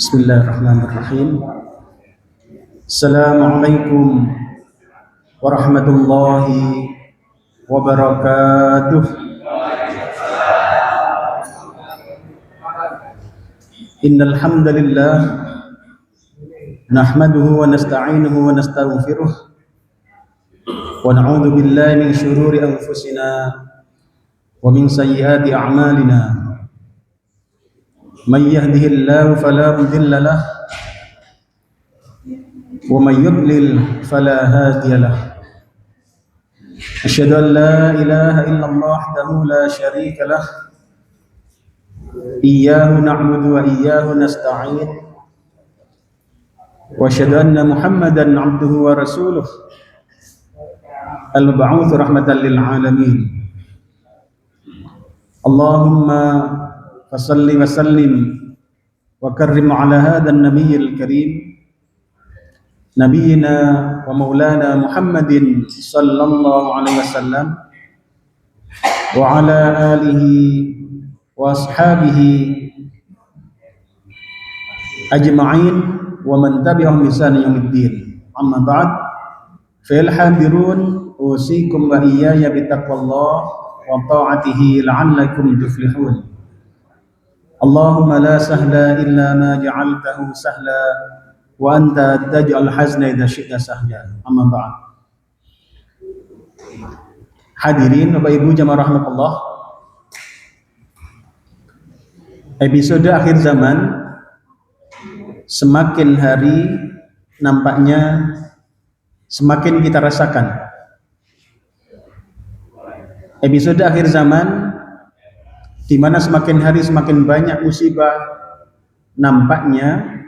Bismillahirrahmanirrahim. Assalamualaikum warahmatullahi wabarakatuh. Innal hamdalillah nahmaduhu wa nasta'inuhu wa nastaghfiruh wa na'udzu billahi min shururi anfusina wa min sayyiati a'malina. Man yahdihillahu fala mudilla lahu wa man yudlil fala hadiya lahu. Asyhadu an la ilaha illallah wahdahu la syarika lahu. Iyyahu na'budu wa iyyahu nasta'in. Wa asyhadu anna Muhammadan 'abduhu wa rasuluh. Al-mab'uts rahmatan lil alamin. Allahumma fasalli wa sallim wa karrim ala hadha an-nabiyyil karim nabiyyina wa maulana Muhammadin sallallahu alaihi wasallam wa ala alihi wa ashabihi ajma'in wa man tabi'ahum bi ihsan yaumiddin. Amma ba'd, fil hadirun usikum wa iyaya bi taqwallah wa ta'atihi la'allakum tuflihun. Allahumma la sahla illa ma ja'altahu sahla wa anta taj'al hazna idza syi'ta sahla. Amma ba'd. Hadirin Bapak Ibu jamaah rahmatullah. Episode akhir zaman semakin hari nampaknya semakin kita rasakan. Episode akhir zaman di mana semakin hari semakin banyak musibah, nampaknya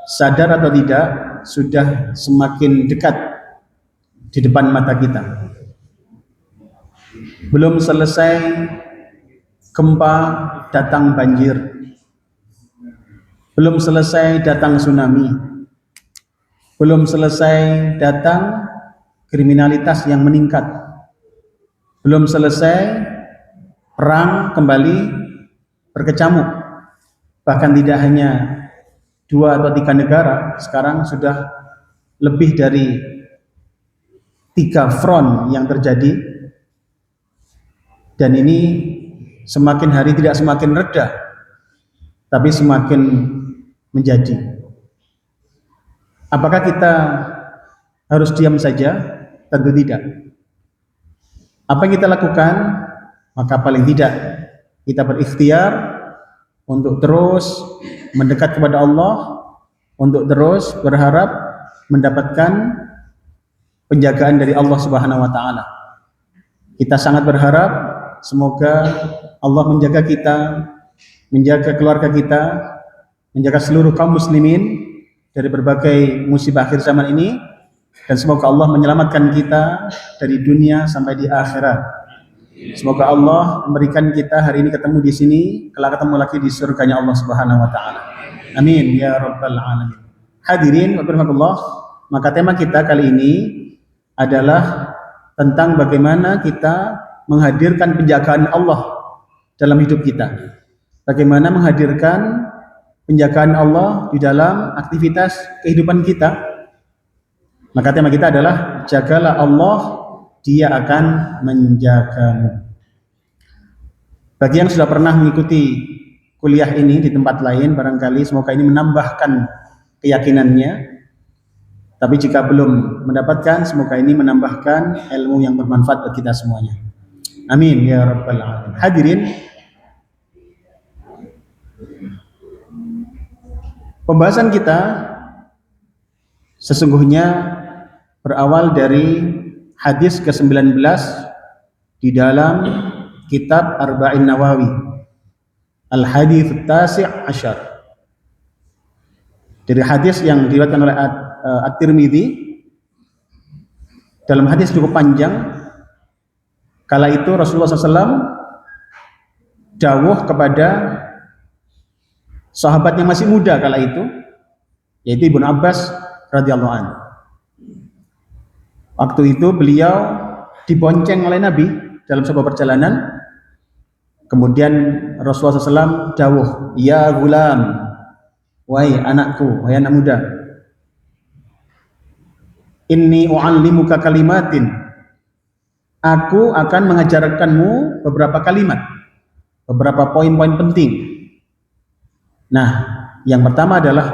sadar atau tidak sudah semakin dekat di depan mata kita. Belum selesai gempa datang banjir, belum selesai datang tsunami, belum selesai datang kriminalitas yang meningkat, belum selesai perang kembali berkecamuk. Bahkan tidak hanya 2 atau 3 negara, sekarang sudah lebih dari 3 front yang terjadi. Dan ini semakin hari tidak semakin reda, tapi semakin menjadi. Apakah kita harus diam saja? Tentu tidak. Apa yang kita lakukan? Maka paling tidak kita berikhtiar untuk terus mendekat kepada Allah, untuk terus berharap mendapatkan penjagaan dari Allah Subhanahu wa taala. Kita sangat berharap semoga Allah menjaga kita, menjaga keluarga kita, menjaga seluruh kaum muslimin dari berbagai musibah akhir zaman ini, dan semoga Allah menyelamatkan kita dari dunia sampai di akhirat. Semoga Allah memberikan kita hari ini ketemu di sini, kelak ketemu lagi di surganya Allah Subhanahu wa taala. Amin ya rabbal alamin. Hadirin wa rahmatullah, maka tema kita kali ini adalah tentang bagaimana kita menghadirkan penjagaan Allah dalam hidup kita. Bagaimana menghadirkan penjagaan Allah di dalam aktivitas kehidupan kita. Maka tema kita adalah jagalah Allah, Dia akan menjagamu. Bagi yang sudah pernah mengikuti kuliah ini di tempat lain, barangkali semoga ini menambahkan keyakinannya. Tapi jika belum mendapatkan, semoga ini menambahkan ilmu yang bermanfaat bagi kita semuanya. Amin ya rabbal alamin. Hadirin, pembahasan kita sesungguhnya berawal dari hadis ke-19 di dalam kitab Arba'in Nawawi, Al-Hadits At-Tasi' Asyar. Dari hadis yang diriwayatkan oleh At-Tirmidzi, dalam hadis cukup panjang. Kala itu Rasulullah SAW dawuh kepada sahabat yang masih muda kala itu, yaitu Ibnu Abbas radhiyallahu anhu. Waktu itu beliau dibonceng oleh Nabi dalam sebuah perjalanan. Kemudian Rasulullah SAW dawuh, "Ya gulam, wahai anakku, wahai anak muda, inni u'allimuka kalimatin, aku akan mengajarkanmu beberapa kalimat, beberapa poin-poin penting. Nah, yang pertama adalah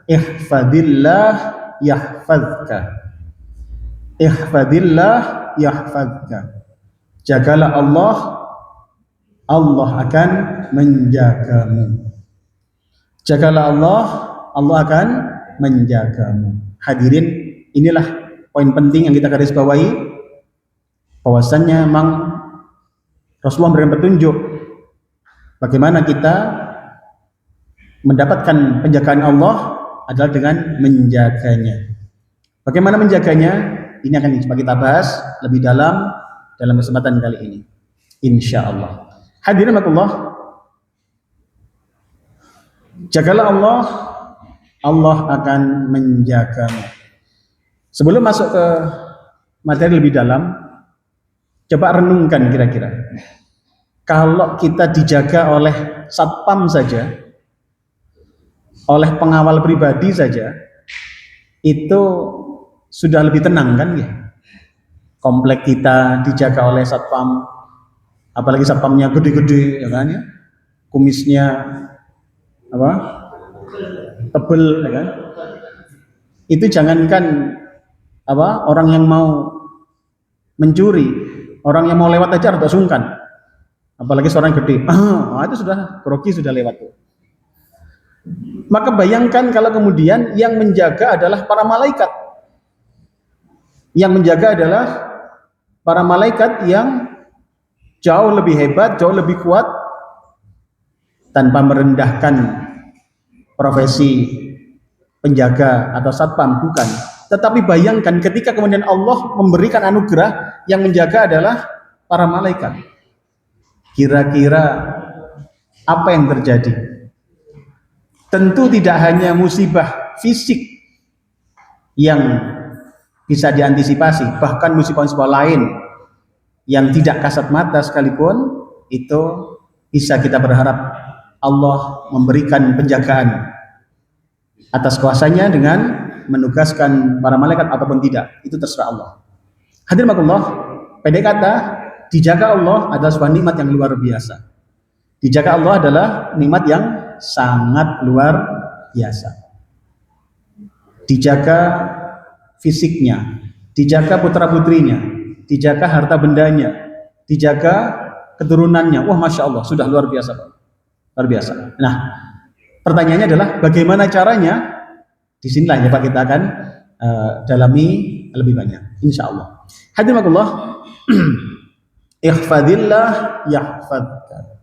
ihfadillah yahfazka. Ihfadillah yahfazka. Jagalah Allah, Allah akan menjagamu. Jagalah Allah, Allah akan menjagamu. Hadirin, inilah poin penting yang kita garis bawahi, bahwasannya memang Rasulullah memberikan petunjuk bagaimana kita mendapatkan penjagaan Allah adalah dengan menjaganya. Bagaimana menjaganya? Ini akan coba kita bahas lebih dalam kesempatan kali ini, insya Allah. Hadirin Allah, jagalah Allah, Allah akan menjagamu. Sebelum masuk ke materi lebih dalam, coba renungkan kira-kira, kalau kita dijaga oleh satpam saja, oleh pengawal pribadi saja, itu sudah lebih tenang kan ya? Komplek kita dijaga oleh satpam, apalagi satpamnya gede-gede, ya kan ya? Kumisnya apa? Tebel, ya kan? Itu jangankan apa, orang yang mau mencuri, orang yang mau lewat aja harus sungkan, apalagi seorang gede. Itu sudah grogi, sudah lewat tuh. Maka bayangkan kalau kemudian yang menjaga adalah para malaikat. Yang menjaga adalah para malaikat yang jauh lebih hebat, jauh lebih kuat, tanpa merendahkan profesi penjaga atau satpam, bukan. Tetapi bayangkan ketika kemudian Allah memberikan anugerah, yang menjaga adalah para malaikat. Kira-kira apa yang terjadi? Tentu tidak hanya musibah fisik yang bisa diantisipasi, bahkan musibah-musibah lain yang tidak kasat mata sekalipun, itu bisa kita berharap Allah memberikan penjagaan atas kuasanya dengan menugaskan para malaikat ataupun tidak, itu terserah Allah. Hadirin Allah, pendek kata, dijaga Allah adalah sebuah nikmat yang luar biasa. Dijaga Allah adalah nikmat yang sangat luar biasa. Dijaga fisiknya, dijaga putra-putrinya, dijaga harta bendanya, dijaga keturunannya. Wah, Masya Allah, sudah luar biasa, Pak. Luar biasa. Nah, pertanyaannya adalah bagaimana caranya? Disinilah ya Pak, kita akan dalami lebih banyak, insya Allah. Hadirin Allah, ihfadillah yahfadka.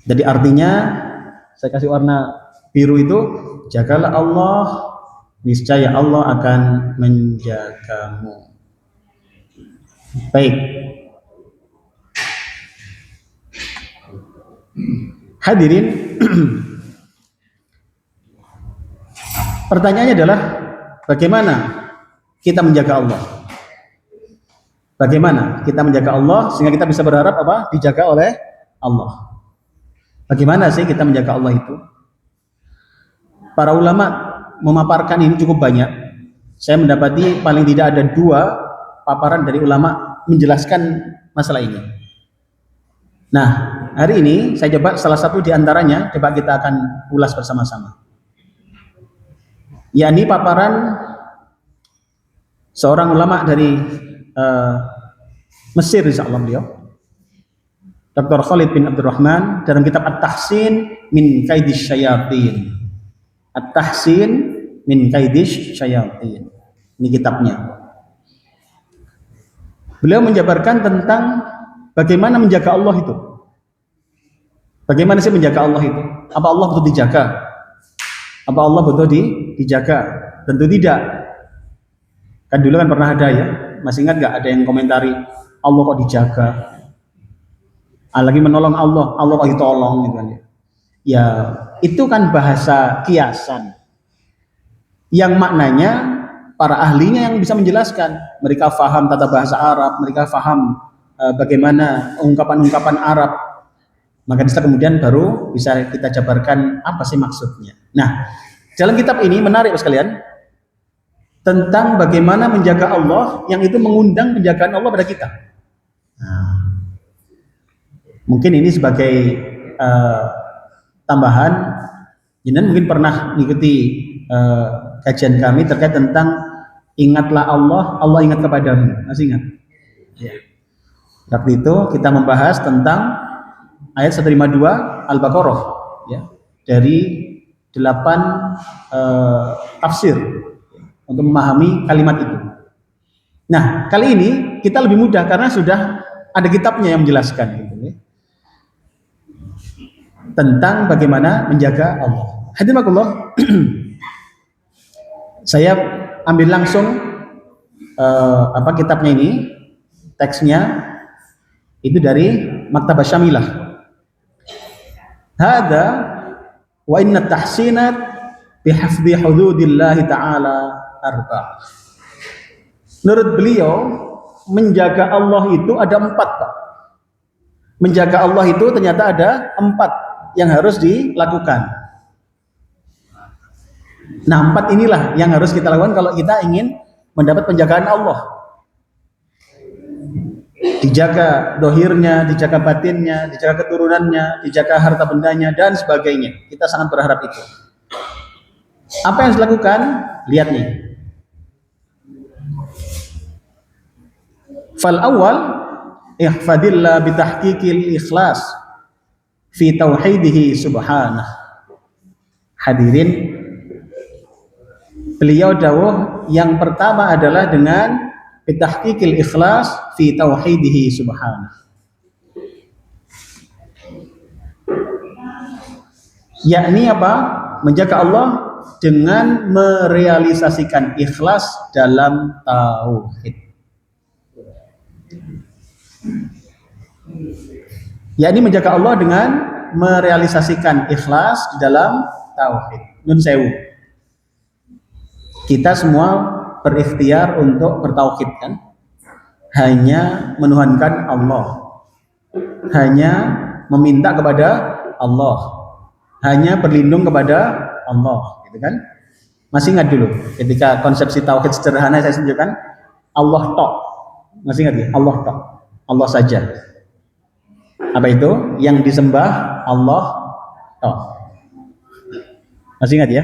Jadi artinya, saya kasih warna biru itu, jagalah Allah, niscaya Allah akan menjagamu. Baik. Hadirin, pertanyaannya adalah bagaimana kita menjaga Allah? Bagaimana kita menjaga Allah sehingga kita bisa berharap apa? Dijaga oleh Allah. Bagaimana sih kita menjaga Allah itu? Para ulama memaparkan ini cukup banyak. Saya mendapati paling tidak ada 2 paparan dari ulama menjelaskan masalah ini. Nah, hari ini saya coba salah satu di antaranya, coba kita akan ulas bersama-sama. Yakni paparan seorang ulama dari Mesir, insyaallah beliau, Dr. Khalid bin Abdurrahman, dalam kitab At-Tahsin min Kaidis Syayatin. At-Tahsin min Kaidis Syayatin. Ini kitabnya. Beliau menjabarkan tentang bagaimana menjaga Allah itu. Bagaimana sih menjaga Allah itu? Apa Allah betul dijaga? Apa Allah betul dijaga? Tentu tidak. Kan dulu kan pernah ada ya, masih ingat gak ada yang komentari Allah kok dijaga? Lagi menolong Allah, Allah kok ditolong gitu kan ya. Ya, itu kan bahasa kiasan. Yang maknanya para ahlinya yang bisa menjelaskan. Mereka faham tata bahasa Arab, mereka faham bagaimana ungkapan-ungkapan Arab. Maka setelah kemudian baru bisa kita jabarkan apa sih maksudnya. Nah, dalam kitab ini menarik sekalian tentang bagaimana menjaga Allah yang itu mengundang penjagaan Allah pada kita. Nah, mungkin ini sebagai tambahan, jenengan mungkin pernah mengikuti kajian kami terkait tentang ingatlah Allah, Allah ingat kepadamu. Masih ingat? Ya. Waktu itu kita membahas tentang ayat 152 Al-Baqarah, ya, dari 8 tafsir untuk memahami kalimat itu. Nah, kali ini kita lebih mudah karena sudah ada kitabnya yang menjelaskan gitu, ya, tentang bagaimana menjaga Allah. Hadirin saya ambil langsung kitabnya ini, teksnya itu dari Maktabah Syamilah. Hada wa inna tahsinat bihafdhi hududillahi ta'ala arba'. Menurut beliau, menjaga Allah itu ada 4, Pak. Menjaga Allah itu ternyata ada 4 yang harus dilakukan. Nah, 4 inilah yang harus kita lakukan kalau kita ingin mendapat penjagaan Allah. Dijaga dohirnya, dijaga batinnya, dijaga keturunannya, dijaga harta bendanya, dan sebagainya. Kita sangat berharap itu. Apa yang harus dilakukan? Lihat nih. Fal awal ihfadillah bitahqiqil ikhlas fi tauhidihi subhanah. Hadirin, beliau dawuh yang pertama adalah dengan bitahqiqil ikhlas fi tauhidihi subhanah. Yakni apa? Menjaga Allah dengan merealisasikan ikhlas dalam tauhid. Yakni menjaga Allah dengan merealisasikan ikhlas di dalam tauhid. Nun sewu. Kita semua berikhtiar untuk bertauhid, kan? Hanya menuhankan Allah, hanya meminta kepada Allah, hanya berlindung kepada Allah, gitu kan? Masih ingat dulu ketika konsepsi tauhid sederhana saya tunjukkan, Allah tok. Masih ingat ya? Allah tok, Allah saja. Apa itu? Yang disembah Allah tok. Masih ingat ya?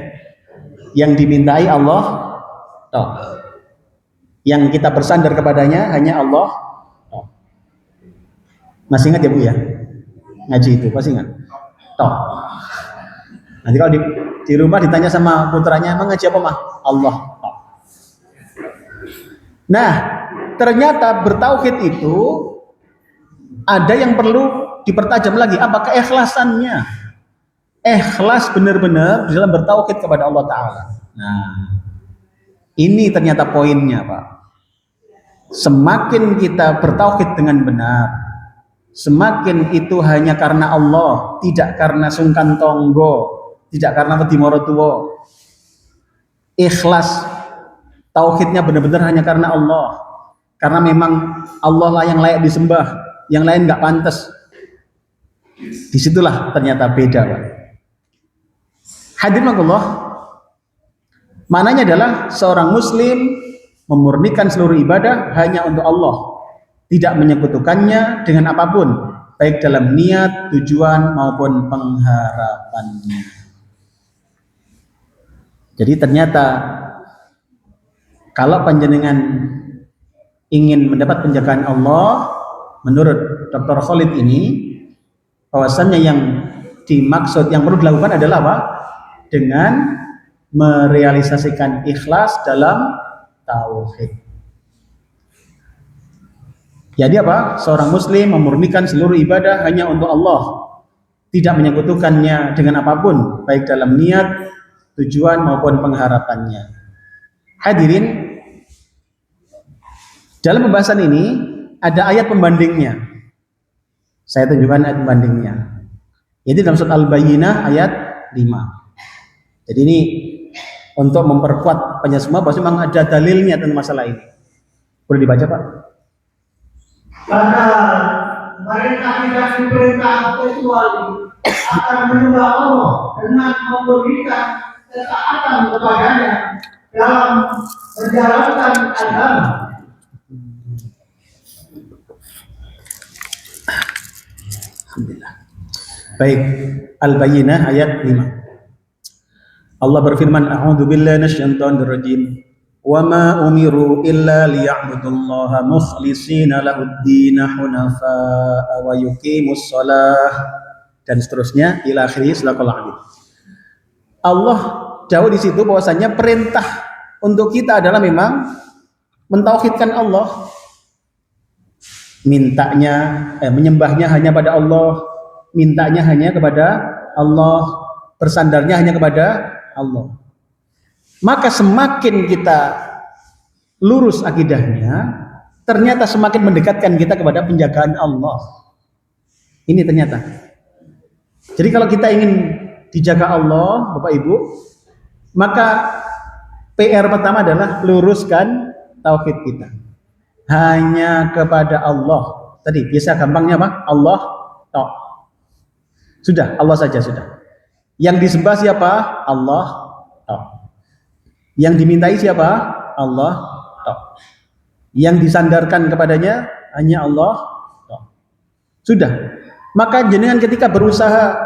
Yang dimintai Allah tok. Yang kita bersandar kepadanya hanya Allah tok. Masih ingat ya Bu ya? Ngaji itu, pasti ingat? Tok. Nanti kalau di rumah ditanya sama putranya, emang ngaji apa mah? Allah tok. Nah, ternyata bertauhid itu ada yang perlu dipertajam lagi. Apa keikhlasannya? Ikhlas benar-benar di dalam bertauhid kepada Allah Ta'ala. Nah, ini ternyata poinnya, Pak. Semakin kita bertauhid dengan benar, semakin itu hanya karena Allah, tidak karena sungkan tonggo, tidak karena wedi morotuwo. Ikhlas tauhidnya benar-benar hanya karena Allah, karena memang Allah lah yang layak disembah, yang lain nggak pantas. Disitulah ternyata beda, Pak. Hadirin Allah, maknanya adalah seorang muslim memurnikan seluruh ibadah hanya untuk Allah, tidak menyekutukannya dengan apapun, baik dalam niat, tujuan maupun pengharapannya. Jadi ternyata kalau panjenengan ingin mendapat penjagaan Allah, menurut Dr. Khalid ini, bahwasannya yang dimaksud, yang perlu dilakukan adalah apa? Dengan merealisasikan ikhlas dalam tauhid. Jadi apa? Seorang muslim memurnikan seluruh ibadah hanya untuk Allah, tidak menyekutukannya dengan apapun, baik dalam niat, tujuan maupun pengharapannya. Hadirin, dalam pembahasan ini ada ayat pembandingnya. Saya tunjukkan ayat pembandingnya. Yaitu dalam surat Al-Bayyinah ayat 5. Jadi ini untuk memperkuat banyak semua, bahwa memang ada dalilnya tentang masalah ini. Boleh dibaca, Pak? Padahal mereka tidak diperintah kecuali akan menyembah Allah dengan memberikan ketaatan kepadanya dalam menjalankan agama. Alhamdulillah. Baik, Al-Bayyinah ayat 5. Allah berfirman, A'udzu billahi minasyaitonir rajim. Wa ma umiru illa liya'budullaha mukhlishina lahud-din hunafa'a wa yuqimus shalah dan seterusnya ila akhirih salaqal adzim. Allah jauh di situ bahwasanya perintah untuk kita adalah memang mentauhidkan Allah. Menyembahnya hanya pada Allah, mintanya hanya kepada Allah, bersandarnya hanya kepada Allah. Maka semakin kita lurus akidahnya, ternyata semakin mendekatkan kita kepada penjagaan Allah. Ini ternyata. Jadi kalau kita ingin dijaga Allah, Bapak Ibu, maka PR pertama adalah luruskan tauhid kita. Hanya kepada Allah. Tadi biasa gampangnya apa? Allah tok. Sudah, Allah saja sudah. Yang disembah siapa? Allah tok. Yang dimintai siapa? Allah tok. Yang disandarkan kepadanya hanya Allah tok. Sudah. Maka jenengan ketika berusaha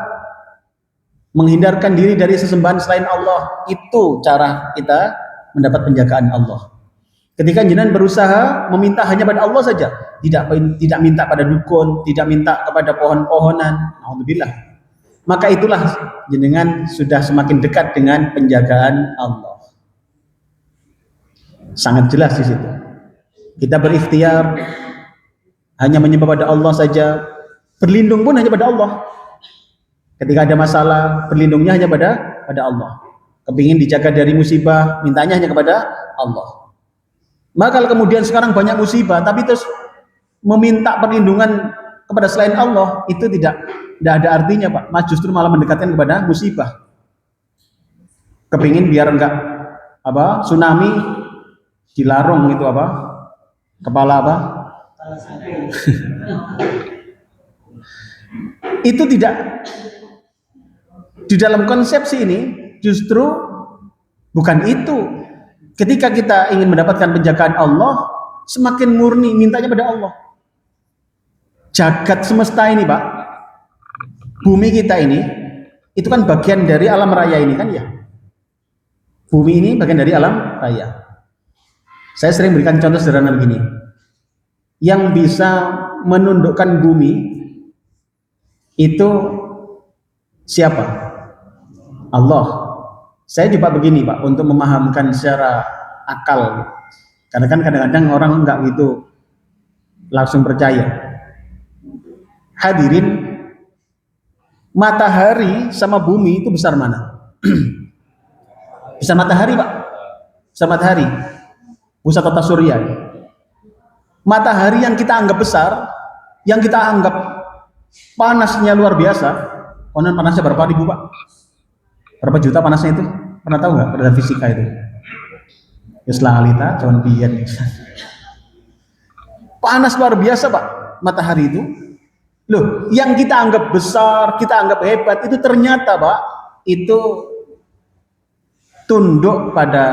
menghindarkan diri dari sesembahan selain Allah, itu cara kita mendapat penjagaan Allah. Ketika jenengan berusaha meminta hanya pada Allah saja, tidak minta pada dukun, tidak minta kepada pohon-pohonan, alhamdulillah. Maka itulah jenengan sudah semakin dekat dengan penjagaan Allah. Sangat jelas di situ. Kita berikhtiar hanya menyembah pada Allah saja, berlindung pun hanya pada Allah. Ketika ada masalah, berlindungnya hanya pada Allah. Kepingin dijaga dari musibah, mintanya hanya kepada Allah. Maka kalau kemudian sekarang banyak musibah, tapi terus meminta perlindungan kepada selain Allah, itu tidak ada artinya, Pak. Mas justru malah mendekatkan kepada musibah. Kepingin biar enggak tsunami dilarung itu kepala itu tidak di dalam konsepsi ini, justru bukan itu. Ketika kita ingin mendapatkan penjagaan Allah, semakin murni mintanya pada Allah. Jagat semesta ini, Pak, bumi kita ini, itu kan bagian dari alam raya ini kan ya. Bumi ini bagian dari alam raya. Saya sering berikan contoh sederhana begini. Yang bisa menundukkan bumi itu siapa? Allah. Saya coba begini, Pak, untuk memahamkan secara akal. Karena kan kadang-kadang orang enggak gitu langsung percaya. Hadirin, matahari sama bumi itu besar mana? Besar matahari, Pak. Besar matahari. Pusat tata surya. Matahari yang kita anggap besar, yang kita anggap panasnya luar biasa. Konon panasnya berapa ribu, Pak? Berapa juta panasnya itu? Pernah tahu nggak pada fisika itu? Islah alita, cuman biyen. Panas luar biasa, Pak, matahari itu. Loh, yang kita anggap besar, kita anggap hebat, itu ternyata, Pak, itu tunduk pada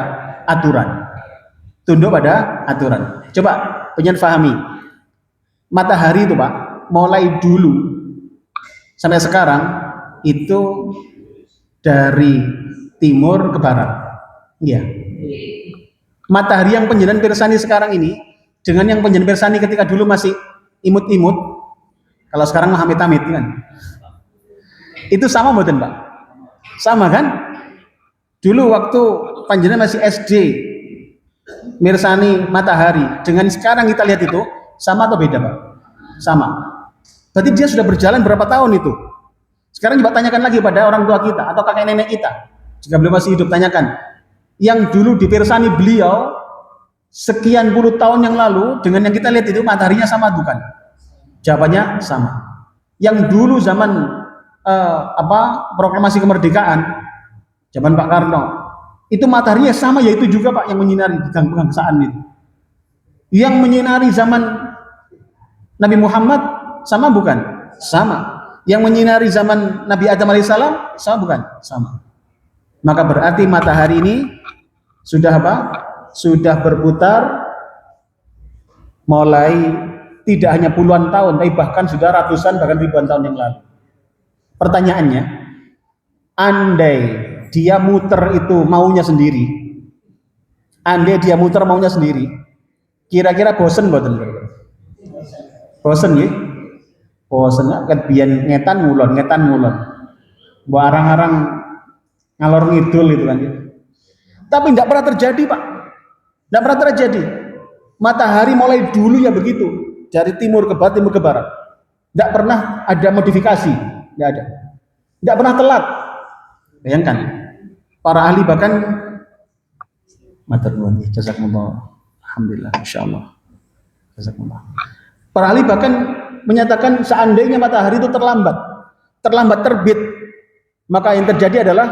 aturan. Tunduk pada aturan. Coba pengen pahami. Matahari itu, Pak, mulai dulu sampai sekarang itu dari timur ke barat. Iya. Matahari yang penjenengan pirsani sekarang ini dengan yang penjenengan pirsani ketika dulu masih imut-imut, kalau sekarang mah amit-amit kan. Itu sama mboten, Pak? Sama kan? Dulu waktu panjenengan masih SD mirsani matahari dengan sekarang kita lihat itu sama atau beda, Pak? Sama. Berarti dia sudah berjalan berapa tahun itu? Sekarang coba tanyakan lagi pada orang tua kita atau kakek nenek kita, jika beliau masih hidup, tanyakan yang dulu dipirsani beliau sekian puluh tahun yang lalu dengan yang kita lihat itu mataharinya sama bukan? Jawabannya sama. Yang dulu zaman proklamasi kemerdekaan, zaman Pak Karno, itu mataharinya sama, yaitu juga, Pak, yang menyinari kebangsaan itu. Yang menyinari zaman Nabi Muhammad sama bukan? Sama. Yang menyinari zaman Nabi Adam alaihissalam sama bukan? Sama. Maka berarti matahari ini sudah apa? Sudah berputar mulai tidak hanya puluhan tahun, tapi bahkan sudah ratusan bahkan ribuan tahun yang lalu. Pertanyaannya, andai dia muter itu maunya sendiri, kira-kira bosen mboten? Bosen ya? Bosen kan biyen ngetan ngulon. Mbok arang-arang ngalor ngidul itu kan ya. Tapi tidak pernah terjadi, Pak. Tidak pernah terjadi. Matahari mulai dulu ya begitu, dari timur ke barat, timur ke barat. Tidak pernah ada modifikasi, tidak ada. Tidak pernah telat. Bayangkan, para ahli bahkan matur nuwun, jazakumullah. Alhamdulillah, insyaallah. Jazakumullah. Para ahli bahkan menyatakan seandainya matahari itu terlambat terbit, maka yang terjadi adalah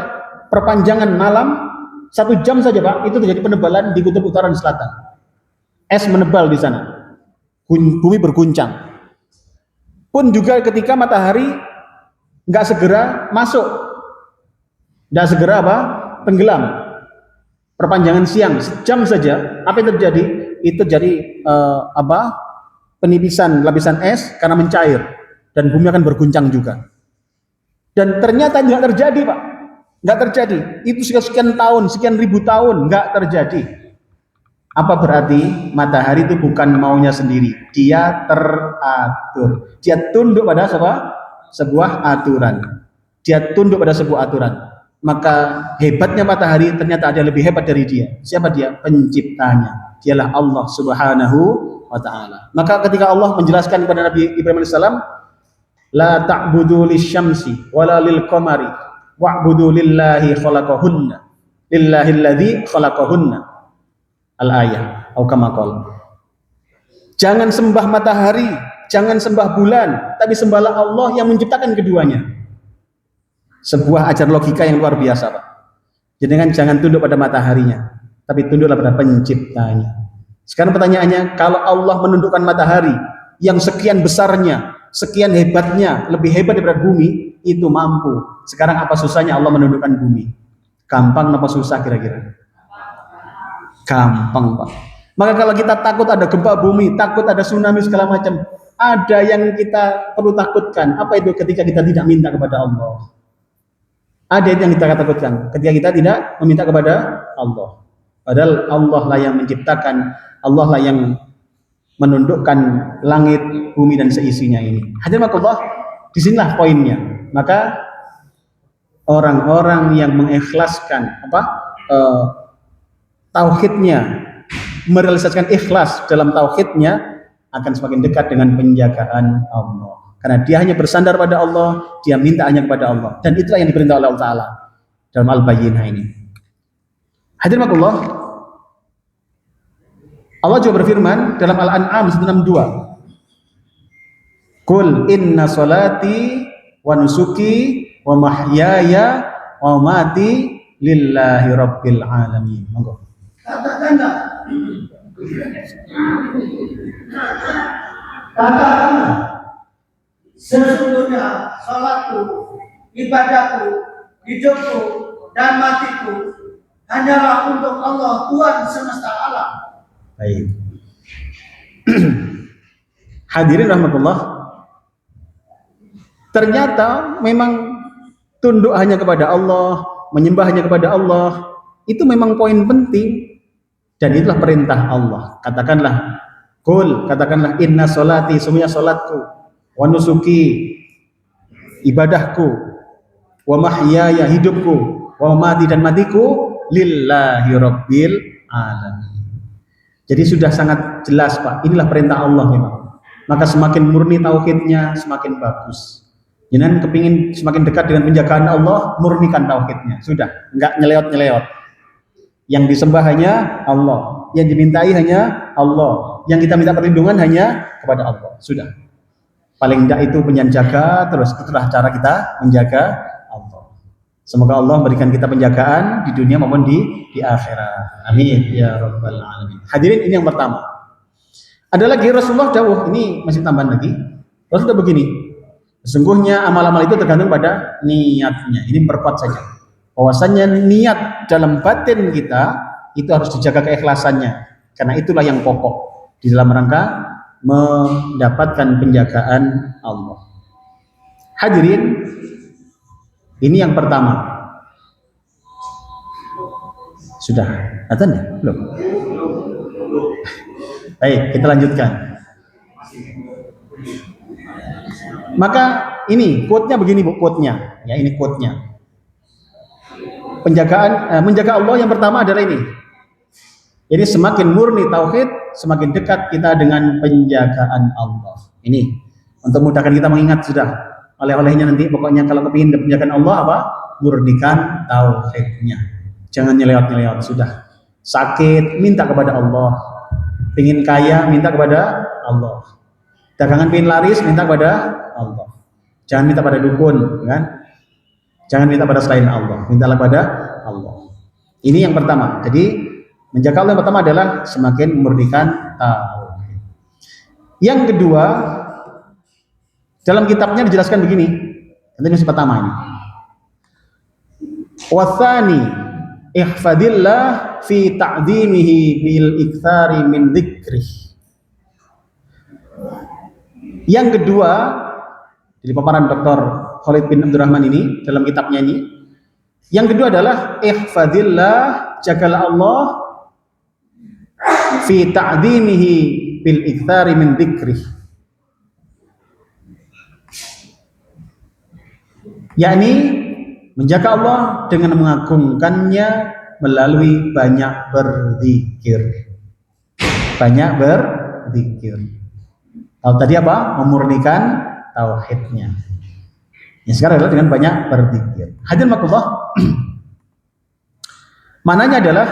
perpanjangan malam 1 jam saja, Pak. Itu terjadi penebalan di kutub utara dan selatan. Es menebal di sana, bumi berguncang. Pun juga ketika matahari nggak segera masuk, nggak segera tenggelam, perpanjangan siang sejam saja, apa yang terjadi? Itu jadi penipisan lapisan es karena mencair dan bumi akan berguncang juga. Dan ternyata nggak terjadi, Pak, nggak terjadi. Itu sekian tahun, sekian ribu tahun nggak terjadi. Apa berarti matahari itu bukan maunya sendiri, dia teratur, dia tunduk pada sebuah aturan, maka hebatnya matahari ternyata ada yang lebih hebat dari dia. Siapa dia? Penciptanya, dialah Allah Subhanahu wa ta'ala. Maka ketika Allah menjelaskan kepada Nabi Ibrahim alaihissalam, la ta'budu lisyamsi wala lil qamari wa'budu lillahi khalaqahunna lillahilladzi khalaqahunna al-ayah atau kama qala. Jangan sembah matahari, jangan sembah bulan, tapi sembahlah Allah yang menciptakan keduanya. Sebuah ajar logika yang luar biasa, Pak. Jadi jangan tunduk pada mataharinya, tapi tunduklah pada penciptanya. Sekarang pertanyaannya, kalau Allah menundukkan matahari yang sekian besarnya, sekian hebatnya, lebih hebat daripada bumi, itu mampu. Sekarang apa susahnya Allah menundukkan bumi? Gampang apa susah kira-kira? Gampang, Pak. Maka kalau kita takut ada gempa bumi, takut ada tsunami segala macam, ada yang kita perlu takutkan. Apa itu? Ketika kita tidak minta kepada Allah. Ada yang kita takutkan ketika kita tidak meminta kepada Allah. Padahal Allah lah yang menciptakan, Allah lah yang menundukkan langit, bumi dan seisinya ini. Hadirin Allah, disinilah poinnya. Maka orang-orang yang mengikhlaskan tauhidnya, merealisasikan ikhlas dalam tauhidnya, akan semakin dekat dengan penjagaan Allah. Karena dia hanya bersandar pada Allah, dia minta hanya kepada Allah. Dan itulah yang diperintah oleh Allah Ta'ala dalam Al-Bayyinah ini. Hadirin Allah, Allah juga berfirman dalam Al-An'am 162. Qul inna salati wa nusuki wa mahyaya wa mati lillahi rabbil alamin. Monggo. Katakanlah, sesungguhnya salatku, ibadahku, hidupku, dan matiku hanyalah untuk Allah, Tuhan semesta alam. Baik. Hadirin rahmatullah, ternyata memang tunduk hanya kepada Allah, menyembah hanya kepada Allah, itu memang poin penting. Dan itulah perintah Allah. Katakanlah, qul, katakanlah inna solati, semuanya solatku, wa nusuki, ibadahku, wa mahyaya, hidupku, wa mati dan matiku, lillahi rabbil alamin. Jadi sudah sangat jelas, Pak, inilah perintah Allah memang. Maka semakin murni tauhidnya, semakin bagus. Jangan kepingin semakin dekat dengan penjagaan Allah, murnikan tauhidnya. Sudah, enggak nyeleot-nyeleot. Yang disembah hanya Allah, yang dimintai hanya Allah, yang kita minta perlindungan hanya kepada Allah. Sudah. Paling tidak itu penjaga, terus itulah cara kita menjaga Allah. Semoga Allah memberikan kita penjagaan di dunia maupun di akhirat. Amin ya rabbal alamin. Hadirin, ini yang pertama. Ada lagi Rasulullah dawuh, ini masih tambahan lagi. Rasulullah begini, Sesungguhnya amal-amal itu tergantung pada niatnya. Ini perkuat saja. Bahwasannya niat dalam batin kita itu harus dijaga keikhlasannya. Karena itulah yang pokok di dalam rangka mendapatkan penjagaan Allah. Hadirin, ini yang pertama. Sudah adzan ya? Belum? Baik, kita lanjutkan. Maka ini quote-nya begini Bu, quote-nya. Ya, ini quote-nya. Menjaga Allah yang pertama adalah ini. Jadi semakin murni tauhid, semakin dekat kita dengan penjagaan Allah. Ini untuk memudahkan kita mengingat sudah. Oleh-olehnya nanti pokoknya kalau kepingin penjagaan Allah apa? Murnikan tauhidnya. Jangan nyelewat-nyelewat sudah. Sakit minta kepada Allah. Pingin kaya minta kepada Allah. Dagangan pingin laris minta kepada Allah. Jangan minta pada dukun, kan? Jangan minta pada selain Allah, mintalah pada Allah. Ini yang pertama. Jadi menjaga Allah yang pertama adalah semakin memurnikan tauhid. Yang kedua, dalam kitabnya dijelaskan begini. Nanti yang pertama ini. Watsani ihfadillah fi ta'dhimihi bil iktsari min dzikrih. Yang kedua, jadi paparan Dr. Khalid bin Abdurrahman ini dalam kitabnya ini. Yang kedua adalah ihfadillah, jagalah Allah fi ta'dhimihi bil iktsari min dzikrih. Yakni menjaga Allah dengan mengagungkannya melalui banyak berzikir. Banyak berzikir. Kalau tadi apa? Memurnikan tauhidnya. Yang sekarang adalah dengan banyak berzikir. Hadirin makullah. Mananya adalah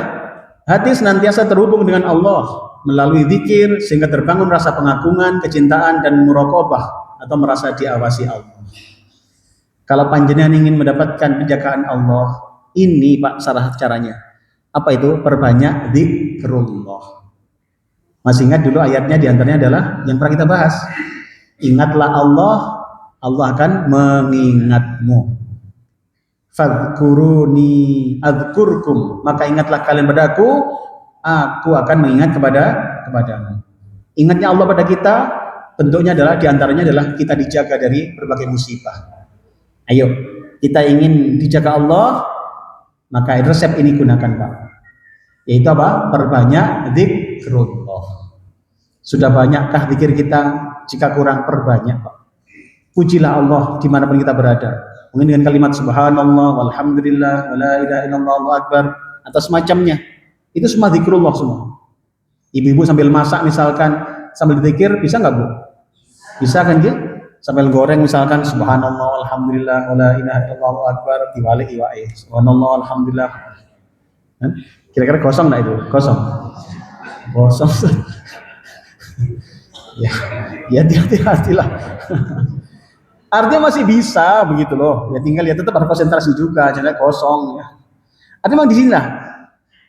hati senantiasa terhubung dengan Allah melalui zikir sehingga terbangun rasa pengagungan, kecintaan dan muraqabah atau merasa diawasi Allah. Kalau panjenengan ingin mendapatkan penjagaan Allah, ini Pak salah caranya. Apa itu? Perbanyak zikrullah. Masih ingat dulu ayatnya diantaranya adalah yang pernah kita bahas. Ingatlah Allah, Allah akan mengingatmu. Fadhkuruni adzkurkum. Maka ingatlah kalian padaku, aku akan mengingat kepadamu. Ingatnya Allah pada kita, bentuknya adalah diantaranya adalah kita dijaga dari berbagai musibah. Ayo, kita ingin dijaga Allah, maka resep ini gunakan Pak. Yaitu apa? Perbanyak zikrullah. Sudah banyakkah zikir kita? Jika kurang, perbanyak Pak. Pujilah Allah dimanapun kita berada. Mungkin dengan kalimat subhanallah, walhamdulillah, wala ilaha illallah, Allahu akbar, atau semacamnya. Itu semua zikrullah semua. Ibu-ibu sambil masak misalkan, sambil zikir, bisa nggak Bu? Bisa kan gitu? Sambil goreng misalkan subhanallah, alhamdulillah, wala ilaha illallah, Allahu akbar, diwali iwa'i. Subhanallah, alhamdulillah. Kira-kira kosong nggak itu? Kosong. Kosong. Ya hati-hatilah. Artinya masih bisa begitu loh. Ya tinggal ya tetap ada konsentrasi juga, jangan kosong ya. Artinya memang di sini lah.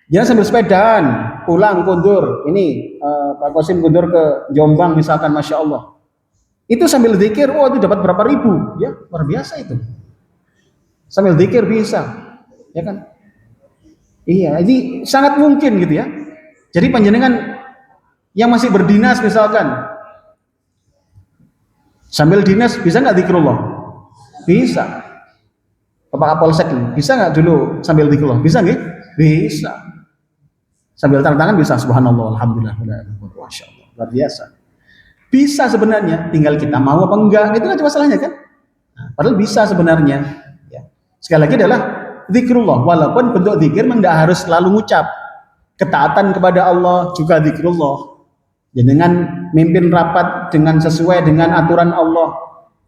Jangan sambil sepedaan, pulang kundur. Ini Pak Kosim kundur ke Jombang misalkan, masya Allah. Itu sambil zikir, oh itu dapat berapa ribu, ya luar biasa itu. Sambil zikir bisa, ya kan? Iya, ini sangat mungkin gitu ya. Jadi panjenengan yang masih berdinas misalkan, sambil dinas bisa nggak zikrullah? Bisa. Bapak Kapolsek bisa nggak dulu sambil zikrullah? Bisa nggak? Bisa. Sambil tanda tangan bisa. Subhanallah, alhamdulillah, masya Allah, luar biasa. Bisa sebenarnya, tinggal kita mau apa enggak, itu aja masalahnya kan. Nah, padahal bisa sebenarnya. Ya. Sekali lagi adalah zikrullah, walaupun bentuk zikir tidak harus selalu ngucap. Ketaatan kepada Allah juga zikrullah. Dengan mimpin rapat dengan sesuai dengan aturan Allah,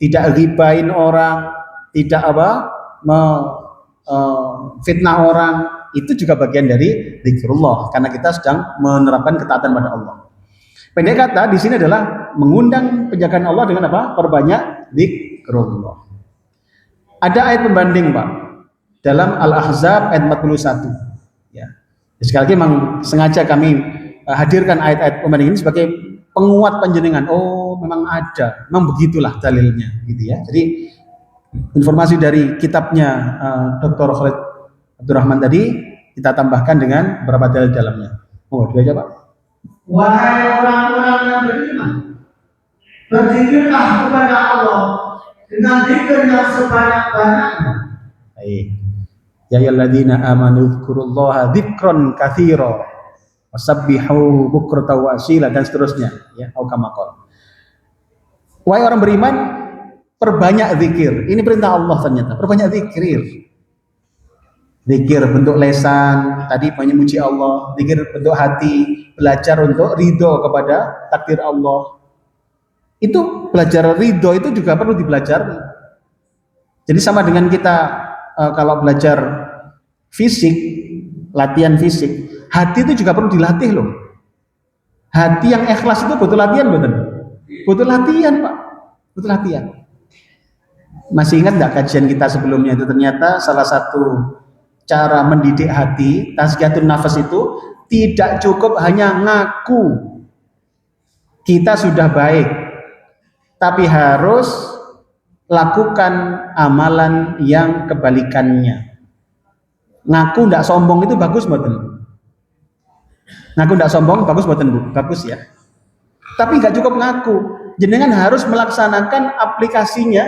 tidak ghibain orang, tidak fitnah orang, itu juga bagian dari zikrullah karena kita sedang menerapkan ketaatan pada Allah. Pendek kata di sini adalah mengundang penjagaan Allah dengan apa? Perbanyak zikrullah. Ada ayat pembanding Pak dalam Al-Ahzab ayat 41. Ya. Sekali lagi memang sengaja kami hadirkan ayat-ayat pembanding ini sebagai penguat panjenengan. Oh, memang ada, memang begitulah dalilnya, gitu ya. Jadi informasi dari kitabnya Dr. Khalid Abdurrahman tadi kita tambahkan dengan beberapa dalil dalamnya. Oh, dia aja Pak. Wahai orang-orang yang beriman, berzikirlah kepada Allah dengan zikir yang sebanyak-banyaknya. Baik. Ya ayyuhalladzina amanu dzkurullaha dzikran katsira wasabbihu bukratan wa asila dan seterusnya ya au kama qala. Wahai orang beriman, perbanyak zikir. Ini perintah Allah ternyata. Perbanyak zikir. Zikir bentuk lesan, tadi memuji Allah. Zikir bentuk hati, belajar untuk ridho kepada takdir Allah. Itu belajar ridho itu juga perlu dipelajari. Jadi sama dengan kita kalau belajar fisik, latihan fisik, hati itu juga perlu dilatih loh. Hati yang ikhlas itu butuh latihan, betul? Butuh latihan, Pak. Butuh latihan. Masih ingat nggak kajian kita sebelumnya itu ternyata salah satu cara mendidik hati, tazkiyatun nafas itu tidak cukup hanya ngaku kita sudah baik, tapi harus lakukan amalan yang kebalikannya. Ngaku ndak sombong itu bagus mboten? Ngaku ndak sombong bagus mboten Bu? Bagus ya. Tapi nggak cukup ngaku, jenengan harus melaksanakan aplikasinya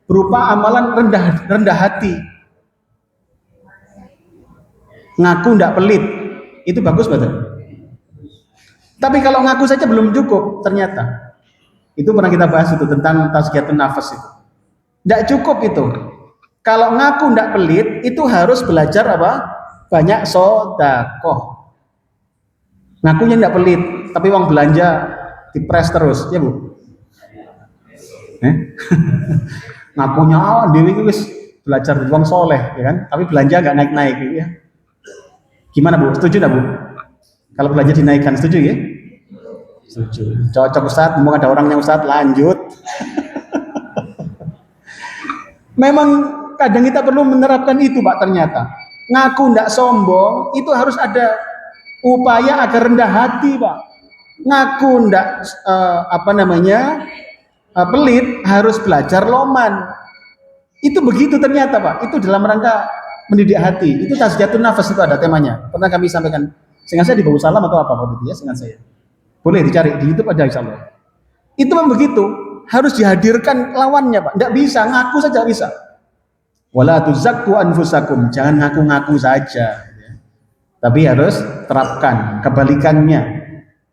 berupa amalan rendah hati. Ngaku ndak pelit, itu bagus mboten? Tapi kalau ngaku saja belum cukup ternyata. Itu pernah kita bahas itu tentang tazkiyatun nafas itu. Ndak cukup itu. Kalau ngaku ndak pelit, itu harus belajar apa? Banyak sedekah. Ngakunya ndak pelit, tapi uang belanja dipres terus, ya Bu? Ngakunya dewi wis belajar uang soleh, ya kan? Tapi belanja nggak naik-naik, ya. Gimana Bu? Setuju nggak Bu? Kalau belanja dinaikkan, setuju ya? Setuju. Cocok Ustaz, mau ada orangnya Ustaz, lanjut. Memang kadang kita perlu menerapkan itu Pak ternyata. Ngaku ndak sombong, itu harus ada upaya agar rendah hati Pak. Ngaku ndak pelit, harus belajar loman. Itu begitu ternyata Pak. Itu dalam rangka mendidik hati. Itu tazkiyatun nafas itu ada temanya. Pernah kami sampaikan. Seingat saya di Bau Salam atau apa waktu itu ya, seingat saya. Boleh dicari di YouTube ada insyaallah. Itu memang begitu. Harus dihadirkan lawannya Pak. Nggak bisa, ngaku saja bisa. Wala tuzakku anfusakum. Jangan ngaku-ngaku saja. Tapi harus terapkan kebalikannya.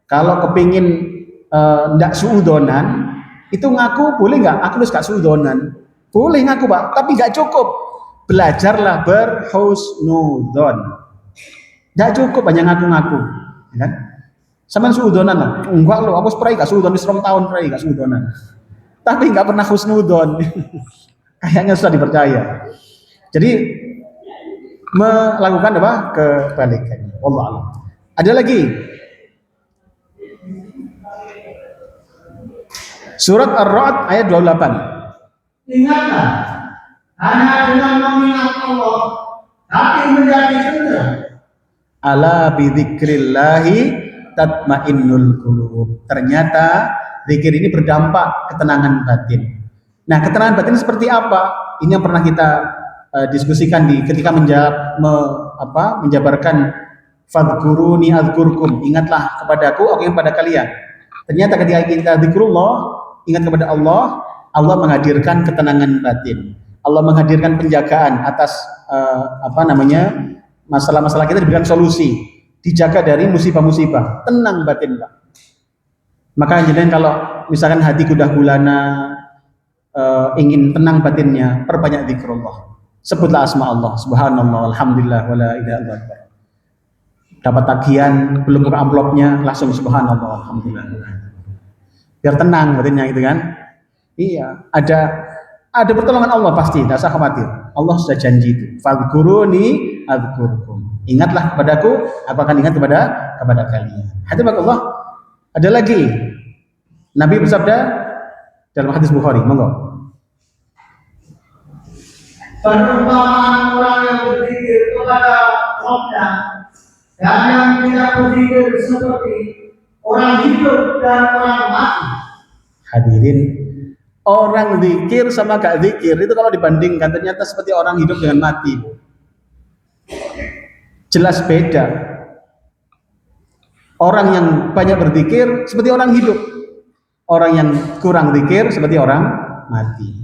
Kalau kepingin ndak suudonan, itu ngaku boleh nggak? Aku harus gak suudonan. Boleh ngaku Pak, tapi nggak cukup. Belajarlah berhusnudzon. Nggak cukup hanya ngaku-ngaku, ya kan? Sama suudonan lah. Enggak loh, aku spray gak suudon di serong tahun spray gak suudonan. Tapi nggak pernah husnudzon. Kayaknya sudah dipercaya. Jadi melakukan apa? Kebalikannya. Wallahu a'lam. Ada lagi. Surat Ar-Ra'd ayat 28. Ingatlah, hanya dengan mengingat Allah, hati menjadi tenang. Ala bidzikrillahi tatmainnul qulub. Ternyata zikir ini berdampak ketenangan batin. Nah, ketenangan batin seperti apa? Ini yang pernah kita diskusikan ketika menjabarkan fadhkuruni adzkurkum. Ingatlah kepadaku, aku ingat pada kalian. Ternyata ketika kita zikrullah, ingat kepada Allah, Allah menghadirkan ketenangan batin. Allah menghadirkan penjagaan atas masalah-masalah kita, diberikan solusi, dijaga dari musibah-musibah, tenang batin Pak. Maka jangan kalau misalkan hati gundah gulana, ingin tenang batinnya, perbanyak zikrullah. Sebutlah asma Allah, subhanallah, alhamdulillah, wala ilaha illallah. Dapat tagihan, belum buka amplopnya, langsung subhanallah, alhamdulillah. Biar tenang batinnya gitu kan. Iya, ada pertolongan Allah pasti, tidak usah khawatir. Allah sudah janji itu. Fadhkuruni adzkurkum. Ingatlah kepadaku, aku akan ingat kepada kalian. Hati Allah. Ada lagi. Nabi bersabda dalam hadis Bukhari, monggo. Perumpamaan orang yang berzikir kepada Rabbnya dan yang tidak berzikir seperti orang hidup dan orang mati. Hadirin, orang zikir sama gak zikir itu kalau dibandingkan ternyata seperti orang hidup dengan mati. Jelas beda. Orang yang banyak berzikir seperti orang hidup. Orang yang kurang zikir seperti orang mati.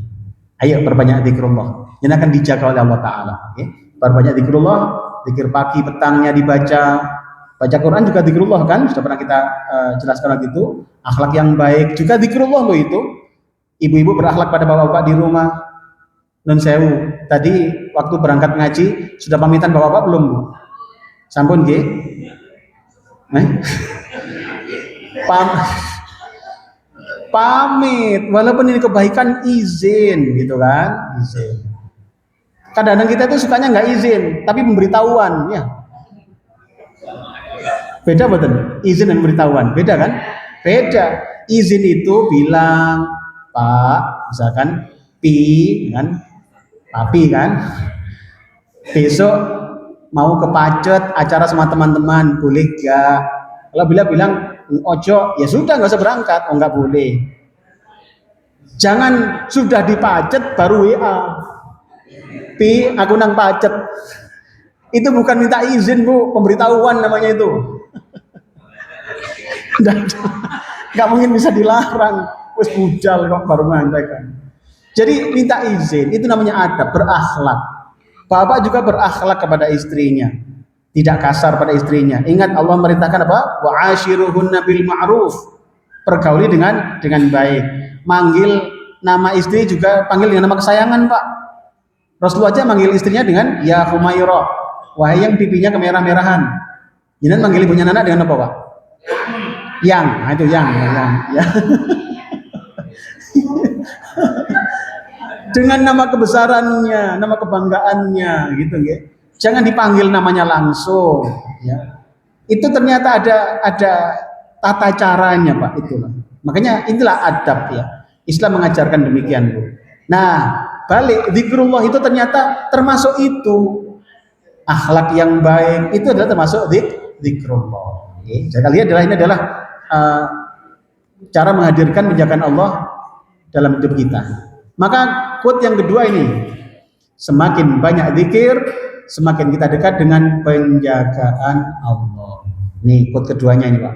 Ayo perbanyak zikrullah. Ini akan dijaga oleh Allah Ta'ala. Ya. Perbanyak zikrullah, zikir pagi, petangnya dibaca. Baca Quran juga zikrullah kan? Sudah pernah kita jelaskan lagi itu. Akhlak yang baik juga zikrullah loh itu. Ibu-ibu berakhlak pada bapak-bapak di rumah. Nun sewu. Tadi waktu berangkat ngaji sudah pamitan bapak-bapak belum, Bu? Sampun nggih? Pamit, walaupun ini kebaikan izin gitu kan, izin. Kadang-kadang kita tuh sukanya nggak izin, tapi pemberitahuan ya. Beda betul, izin dan pemberitahuan, beda kan? Beda. Izin itu bilang, Pak, misalkan Pi, kan, Papi kan, besok mau ke Pacet acara sama teman-teman, boleh gak? Kalau bilang ojo, ya sudah nggak usah berangkat. Oh nggak boleh. Jangan sudah di Pacet baru WA. Pi, aku nang Pacet. Itu bukan minta izin, Bu, pemberitahuan namanya itu. Nggak mungkin bisa dilarang. Wes bujal kok baru mengatakan. Jadi minta izin, itu namanya adab, berakhlak. Bapak juga berakhlak kepada istrinya. Tidak kasar pada istrinya. Ingat Allah merintahkan apa? Wa ashiruhunna bil ma'ruf. Pergauli dengan baik. Manggil nama istri juga panggil dengan nama kesayangan, Pak. Rasulullah aja manggil istrinya dengan ya Humairah. Wahai yang pipinya kemerah-merahan. Jangan manggil ibunya anak dengan apa, Pak? Yang, nah itu yang. Dengan nama kebesarannya, nama kebanggaannya gitu ya. Jangan dipanggil namanya langsung ya. Itu ternyata ada tata caranya, Pak, itulah. Makanya inilah adab ya. Islam mengajarkan demikian, Bu. Nah, balik zikrullah itu ternyata termasuk itu. Akhlak yang baik itu adalah termasuk zikrullah. Oke. Jadi lihat ini adalah cara menghadirkan penjagaan Allah dalam hidup kita. Maka quote yang kedua ini, semakin banyak zikir, semakin kita dekat dengan penjagaan Allah. Nih quote keduanya ini, Pak.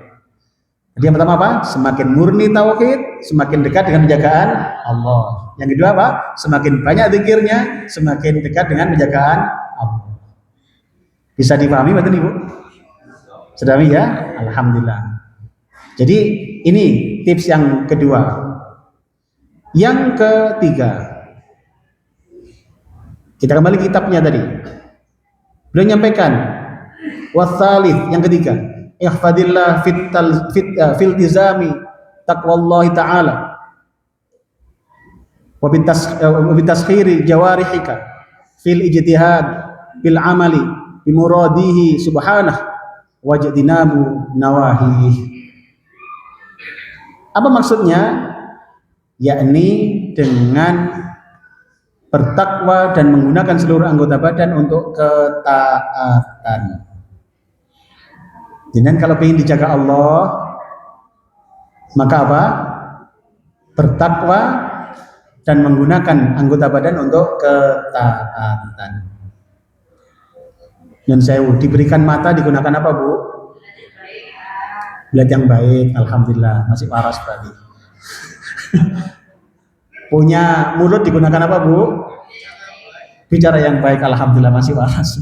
Jadi yang pertama apa? Semakin murni tauhid, semakin dekat dengan penjagaan Allah. Yang kedua apa? Semakin banyak zikirnya, semakin dekat dengan penjagaan Allah. Bisa dipahami betul Ibu? Sudah ya? Alhamdulillah. Jadi ini tips yang kedua. Yang ketiga, kita kembali kitabnya tadi. Beliau menyampaikan wasalith yang ketiga, ihfadillah fil tizami taqwallahi ta'ala wa bitaskhiri jawarihika fil ijtihad bil amali bimuradihi subhanahu wajdinabu nawahi. Apa maksudnya? Yakni dengan bertakwa dan menggunakan seluruh anggota badan untuk ketaatan. Dan kalau ingin dijaga Allah, maka apa? Bertakwa dan menggunakan anggota badan untuk ketaatan. Dan saya diberikan mata digunakan apa, Bu? Lihat yang baik, alhamdulillah masih waras berarti. Punya mulut digunakan apa, Bu? Bicara yang baik, alhamdulillah masih waras.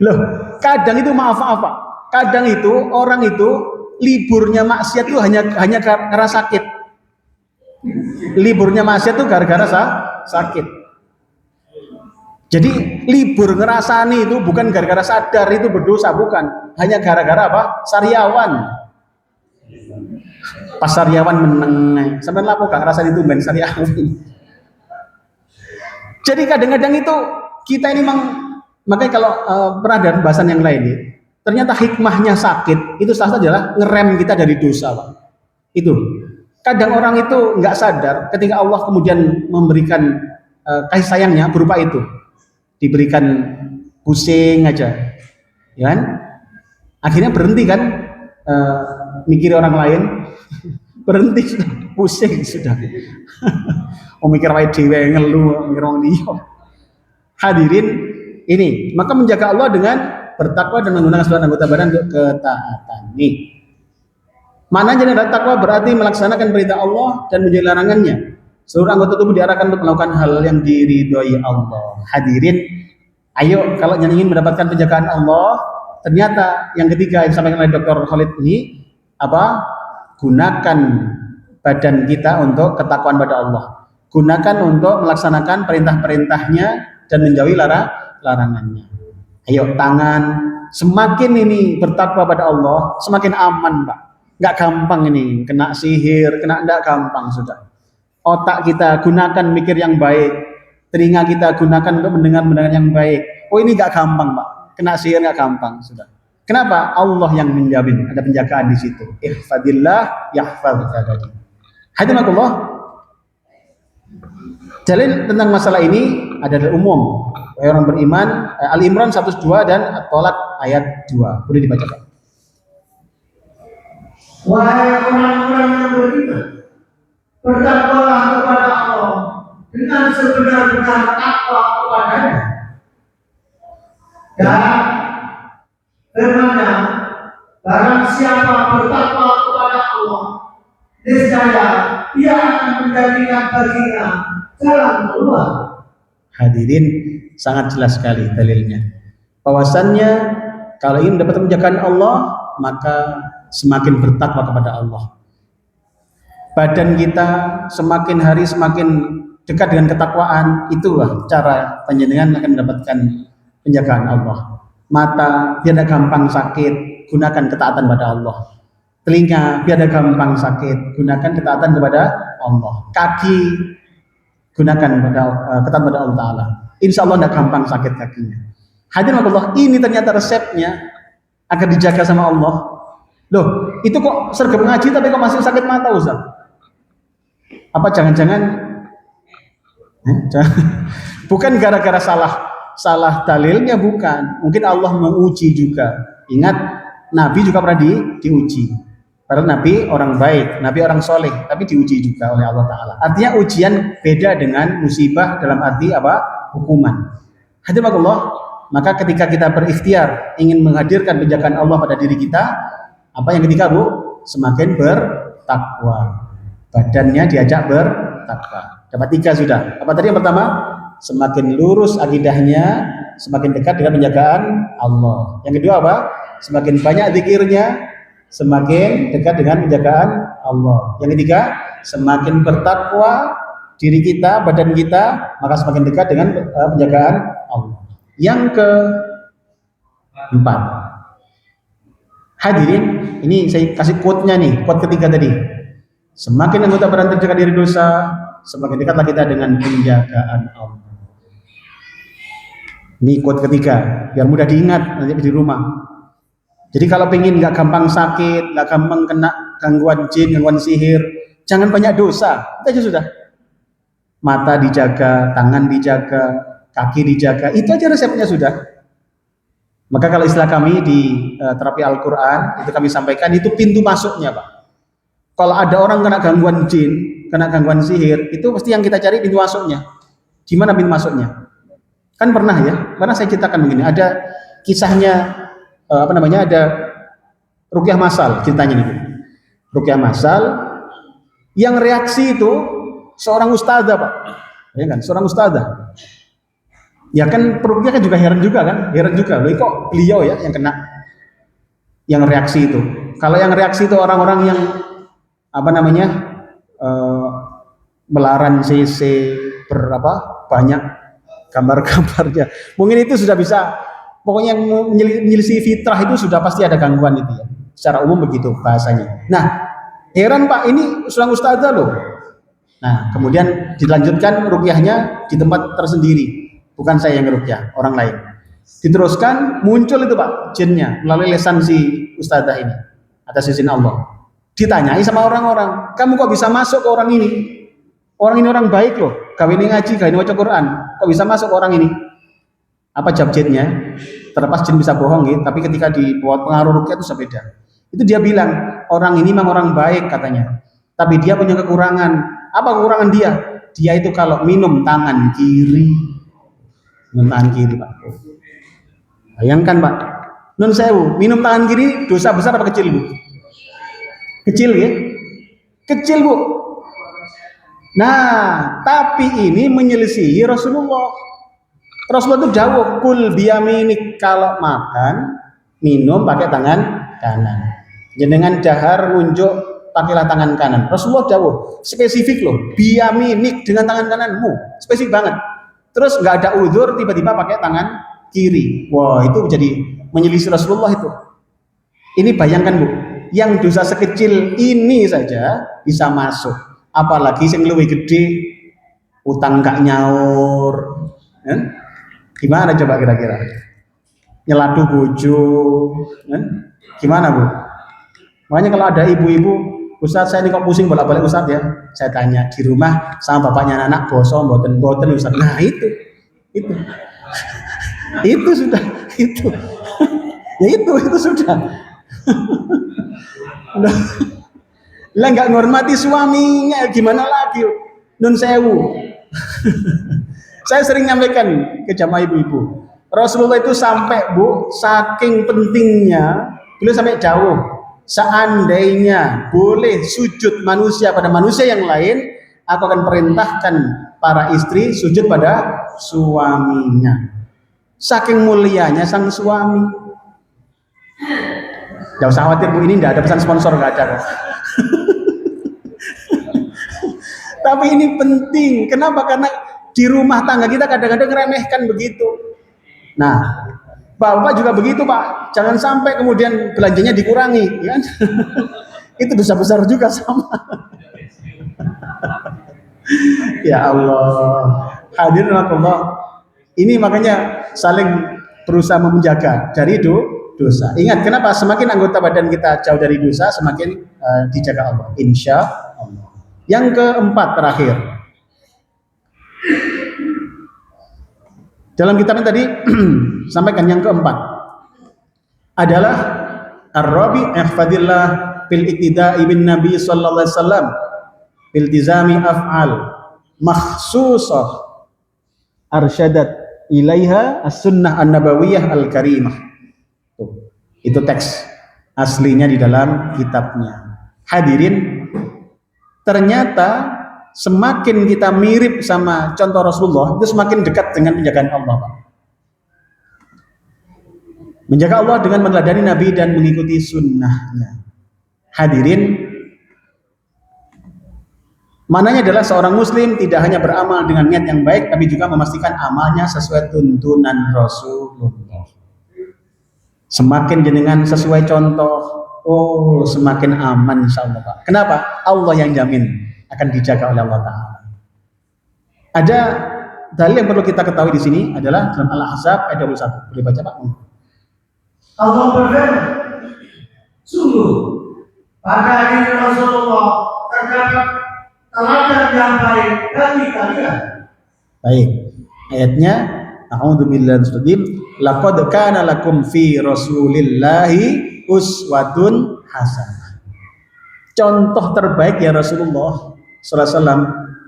Loh, kadang itu maaf Pak. Kadang itu orang itu liburnya maksiat itu hanya karena sakit. Liburnya maksiat itu gara-gara sakit. Jadi libur ngerasani itu bukan gara-gara sadar itu berdosa, bukan. Hanya gara-gara apa? Sariawan. Pas sariawan meneng. Sampai lapo gak ngerasa itu ben sariawan. Jadi kadang-kadang itu kita ini makanya kalau pernah ada pembahasan yang lain ya, ternyata hikmahnya sakit itu salah satu adalah ngerem kita dari dosa, Pak. Itu. Kadang orang itu nggak sadar ketika Allah kemudian memberikan kasih sayangnya berupa itu. Diberikan pusing aja. Ya kan? Akhirnya berhenti kan mikir orang lain, berhenti sudah, pusing sudah. Mikir wae dhewe ngeluh, mikir wong liya. Hadirin, ini maka menjaga Allah dengan bertakwa dan menggunakan seluruh anggota badan untuk ketaatan. Nih, maknanya adalah takwa berarti melaksanakan perintah Allah dan menjauhi larangannya. Seluruh anggota tubuh diarahkan untuk melakukan hal yang diridhoi Allah. Hadirin, ayo kalau ingin mendapatkan penjagaan Allah, ternyata yang ketiga yang disampaikan oleh Dr. Khalid ini apa? Gunakan badan kita untuk ketakwaan pada Allah. Gunakan untuk melaksanakan perintah-perintahnya dan menjauhi larangannya. Ayo tangan, semakin ini bertakwa pada Allah, semakin aman, Pak. Nggak gampang ini, kena sihir, kena enggak gampang sudah. Otak kita gunakan mikir yang baik, telinga kita gunakan untuk mendengar yang baik. Oh ini nggak gampang, Pak. Kena sihir nggak gampang sudah. Kenapa? Allah yang menjamin, ada penjagaan di situ. Ihfadillah yahfadka. Hadiratullah. Dalil tentang masalah ini adalah umum. Orang beriman, Al-Imran 102 dan At-Tolak ayat 2. Boleh dibacakan. Wahai orang-orang yang beriman, bertakwalah kepada Allah dengan sebenar-benar takwa kepadanya. Dan firman-Nya, barang siapa bertakwa kepada Allah, niscaya Dia akan menjadikan baginya jalan keluar. Hadirin, sangat jelas sekali dalilnya. Bahwasannya kalau ingin mendapat penjagaan Allah, maka semakin bertakwa kepada Allah. Badan kita semakin hari semakin dekat dengan ketakwaan, itulah cara panjenengan akan mendapatkan penjagaan Allah. Mata biar tidak gampang sakit, gunakan ketaatan pada Allah. Telinga biar tidak gampang sakit, gunakan ketaatan kepada Allah. Kaki gunakan ketaatan pada Allah Ta'ala. Insya Allah tidak gampang sakit kakinya. Hadirin Allah, ini ternyata resepnya agar dijaga sama Allah. Loh, itu kok sergap ngaji tapi kok masih sakit mata, Ustaz? Apa jangan-jangan bukan gara-gara salah dalilnya, bukan. Mungkin Allah menguji juga. Ingat, Nabi juga pernah diuji. Padahal Nabi orang baik, Nabi orang soleh, tapi diuji juga oleh Allah Ta'ala. Artinya ujian beda dengan musibah dalam arti apa? Hukuman. Hadirin Allah, maka ketika kita berikhtiar ingin menghadirkan penjagaan Allah pada diri kita, apa yang ketiga, Bu? Semakin bertakwa. Badannya diajak bertakwa. Dapat 3 sudah. Apa tadi yang pertama? Semakin lurus akidahnya, semakin dekat dengan penjagaan Allah. Yang kedua apa? Semakin banyak zikirnya, semakin dekat dengan penjagaan Allah. Yang ketiga, semakin bertakwa diri kita, badan kita, maka semakin dekat dengan penjagaan Allah. Yang keempat, hadirin, ini saya kasih quote-nya nih, quote ketiga tadi. Semakin anggota badan terjaga dari dosa, semakin dekatlah kita dengan penjagaan Allah. Ini quote ketiga, biar mudah diingat nanti di rumah. Jadi kalau pengen nggak gampang sakit, nggak gampang kena gangguan jin, gangguan sihir, jangan banyak dosa. Itu aja sudah. Mata dijaga, tangan dijaga, kaki dijaga, itu aja resepnya sudah. Maka kalau istilah kami di terapi Al-Quran, itu kami sampaikan, itu pintu masuknya, Pak. Kalau ada orang kena gangguan jin, kena gangguan sihir, itu pasti yang kita cari pintu masuknya. Di mana pintu masuknya? Kan pernah ya, pernah saya ceritakan begini, ada kisahnya, ada ruqyah masal, ceritanya gitu. Ruqyah masal, yang reaksi itu seorang ustadzah, Pak. Ya kan, seorang ustadzah. Ya kan peruqyah kan juga heran juga. Loh kok beliau ya yang kena, yang reaksi itu. Kalau yang reaksi itu orang-orang yang melarang CC banyak gambar-gambarnya. Mungkin itu sudah bisa, pokoknya yang menyelisih fitrah itu sudah pasti ada gangguan itu ya. Secara umum begitu bahasanya. Nah, heran Pak, ini seorang ustadzah loh. Nah, kemudian dilanjutkan ruqyahnya di tempat tersendiri. Bukan saya yang ruqyah, orang lain. Diteruskan, muncul itu Pak, jinnya melalui lesan si ustadzah ini atas izin Allah. Ditanyai sama orang-orang, kamu kok bisa masuk ke orang ini? Orang ini orang baik loh, kawin ngaji, kawin baca Quran, kok bisa masuk ke orang ini? apa jab jinnya, terlepas jin bisa bohong gitu, tapi ketika dibuat pengaruh ruqyah itu beda. Itu dia bilang, orang ini memang orang baik katanya, tapi dia punya kekurangan. Apa kekurangan dia? Dia itu kalau minum tangan kiri, Pak. Bayangkan Pak, nun sewu, minum tangan kiri dosa besar apa kecil Bu? Kecil ya? Kecil Bu. Nah, tapi ini menyelisihi Rasulullah. Rasulullah itu jauh, kul biyaminik, kalau makan, minum pakai tangan kanan. Jenengan dahar nunjuk pakailah tangan kanan. Rasulullah jauh, spesifik loh, biyaminik dengan tangan kananmu, spesifik banget. Terus nggak ada uzur tiba-tiba pakai tangan kiri. Wah, itu jadi menyelisih Rasulullah itu. Ini bayangkan Bu, yang dosa sekecil ini saja bisa masuk. Apalagi yang lebih gede, utang gak nyaur, kan? Gimana coba kira-kira? Nyeladu bojo, kan? Gimana Bu? Makanya kalau ada ibu-ibu, Ustaz saya ini kok pusing bolak-balik Ustaz ya. Saya tanya di rumah sama bapaknya anak boso, mboten Ustaz. Nah itu sudah itu. Ya itu sudah. Lah nggak menghormati suaminya, gimana lagi? Nun sewu. Saya sering nyampaikan ke jamaah ibu-ibu, Rasulullah itu sampai Bu, saking pentingnya, beliau sampai jauh. Seandainya boleh sujud manusia pada manusia yang lain, aku akan perintahkan para istri sujud pada suaminya. Saking mulianya sang suami. Gak usah khawatir Bu, ini tidak ada pesan sponsor, nggak ada. Tapi ini penting. Kenapa? Karena di rumah tangga kita kadang-kadang ngeremehkan begitu. Nah, Bapak juga begitu Pak. Jangan sampai kemudian belanjanya dikurangi, ya kan? Itu dosa besar juga sama. Ya Allah. Hadirin Allah. Ini makanya saling berusaha menjaga dari dosa. Ingat, kenapa? Semakin anggota badan kita jauh dari dosa, semakin dijaga Allah. Insya Allah. Yang keempat terakhir. Dalam kitabnya tadi sampaikan yang keempat adalah ar-rabi ihfadillah fil iktida'i bin nabi sallallahu alaihi wasallam bil tizami af'al makhsusah arsyadat ilaiha as-sunnah an-nabawiyah al-karimah. Itu teks aslinya di dalam kitabnya. Hadirin, ternyata semakin kita mirip sama contoh Rasulullah, itu semakin dekat dengan penjagaan Allah Pak. Menjaga Allah dengan meneladani Nabi dan mengikuti sunnahnya. Hadirin, maknanya adalah seorang muslim tidak hanya beramal dengan niat yang baik, tapi juga memastikan amalnya sesuai tuntunan Rasulullah. Semakin jenengan sesuai contoh, oh semakin aman insyaallah Pak. Kenapa? Allah yang jamin akan dijaga oleh Allah Ta'ala. Ada dalil yang perlu kita ketahui di sini adalah dalam Al-Ahzab ayat 21. Boleh baca Pak? Allah berfirman, sungguh pada diri Rasulullah terdapat teladan yang baik bagi kalian. Baik, ayatnya a'udzubillahi minasyaitonir rajim. Laqad kana lakum fi Rasulillahi uswatun hasanah. Contoh terbaik ya Rasulullah sallallahu alaihi wasallam.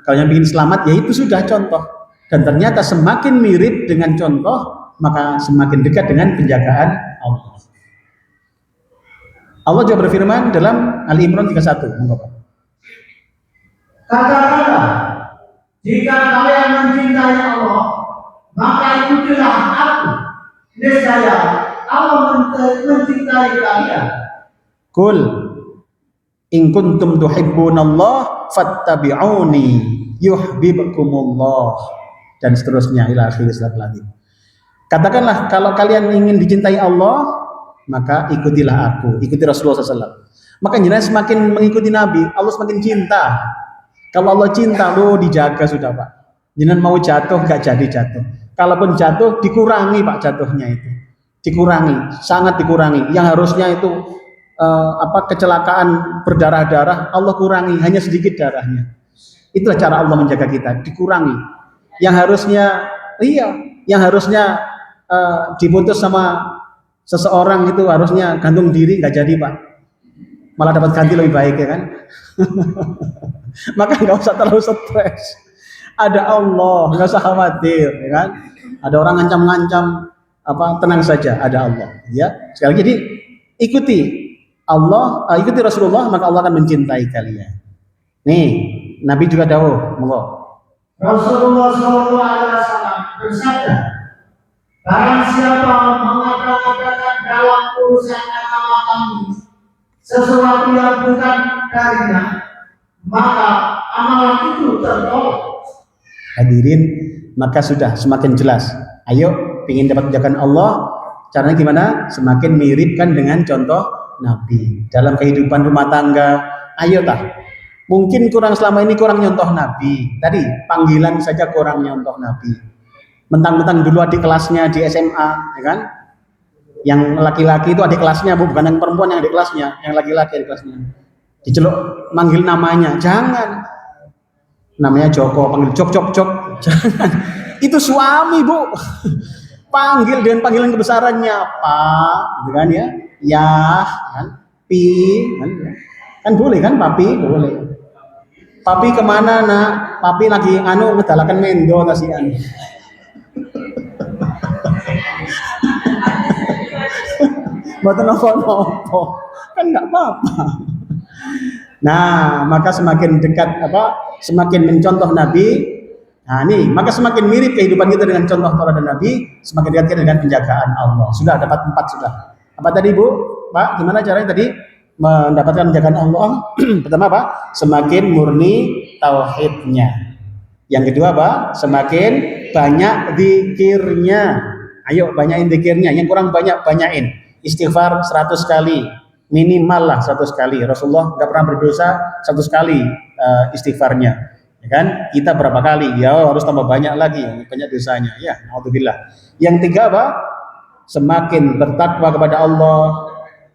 Kalau yang ingin selamat ya itu sudah contoh. Dan ternyata semakin mirip dengan contoh, maka semakin dekat dengan penjagaan Allah. Allah juga berfirman dalam Ali Imran 31. Katakanlah, jika kalian mencintai Allah, maka ikutilah aku. Niscaya Allah mencintai kalian. Qul in kuntum tuhibbunallah fattabi'uni yuhibbukumullah, dan seterusnya ila akhir surat lagi. Katakanlah, kalau kalian ingin dicintai Allah, maka ikutilah aku, ikuti Rasulullah SAW. Maka jenengan semakin mengikuti Nabi, Allah semakin cinta. Kalau Allah cinta, lo dijaga sudah Pak. Jenengan mau jatuh gak jadi jatuh. Kalaupun jatuh, dikurangi Pak jatuhnya itu. Dikurangi, sangat dikurangi. Yang harusnya itu kecelakaan berdarah-darah, Allah kurangi, hanya sedikit darahnya. Itulah cara Allah menjaga kita, dikurangi. Yang harusnya diputus sama seseorang itu harusnya gantung diri, nggak jadi Pak, malah dapat ganti lebih baik ya kan. Maka nggak usah terlalu stres, ada Allah, nggak usah khawatir ya kan. Ada orang ngancam-ngancam, tenang saja, ada Allah ya. Sekali lagi, jadi ikuti Allah, ikuti Rasulullah, maka Allah akan mencintai kalian. Nih Nabi juga dawuh, monggo. Rasulullah SAW bersabda, barang siapa mengada-adakan dalam urusan agama kami sesuatu yang bukan darinya, maka amalan itu tertolak. Hadirin, maka sudah semakin jelas. Ayo, ingin dapat ajakan Allah, caranya gimana? Semakin miripkan dengan contoh Nabi dalam kehidupan rumah tangga. Ayo tah. Mungkin selama ini kurang nyontoh Nabi. Tadi panggilan saja kurang nyontoh Nabi. Mentang-mentang dulu adik kelasnya di SMA, ya kan? Yang laki-laki itu adik kelasnya, bukan yang perempuan yang adik kelasnya, yang laki-laki adik kelasnya. Diceluk manggil namanya, jangan. Namanya Joko, panggil Jok. Jangan. Itu suami, Bu. Panggil dengan panggilan kebesarannya, Pak, gitu kan ya. Ya, kan? Pi, kan boleh kan, Papi, boleh. Papi kemana nak? Papi lagi ngedalakan mendo kasihan. Mboten nopo-nopo. Kan nggak apa-apa. Nah, maka semakin dekat semakin mencontoh Nabi. Nah, ini maka semakin mirip kehidupan kita dengan contoh tauladan Nabi, semakin dekat kita dengan penjagaan Allah. Sudah dapat 4 sudah. Apa tadi, Bu? Pak, gimana caranya tadi mendapatkan penjagaan Allah? Pertama apa? Semakin murni tauhidnya. Yang kedua apa? Semakin banyak zikirnya. Ayo banyakin zikirnya. Yang kurang banyakin. Istighfar 100 kali. Minimal lah 100 kali. Rasulullah nggak pernah berdosa 100 kali istighfarnya. Ya kan? Kita berapa kali? Ya harus tambah banyak lagi. Banyak dosanya. Ya, naudzubillah. Yang tiga apa? Semakin bertakwa kepada Allah.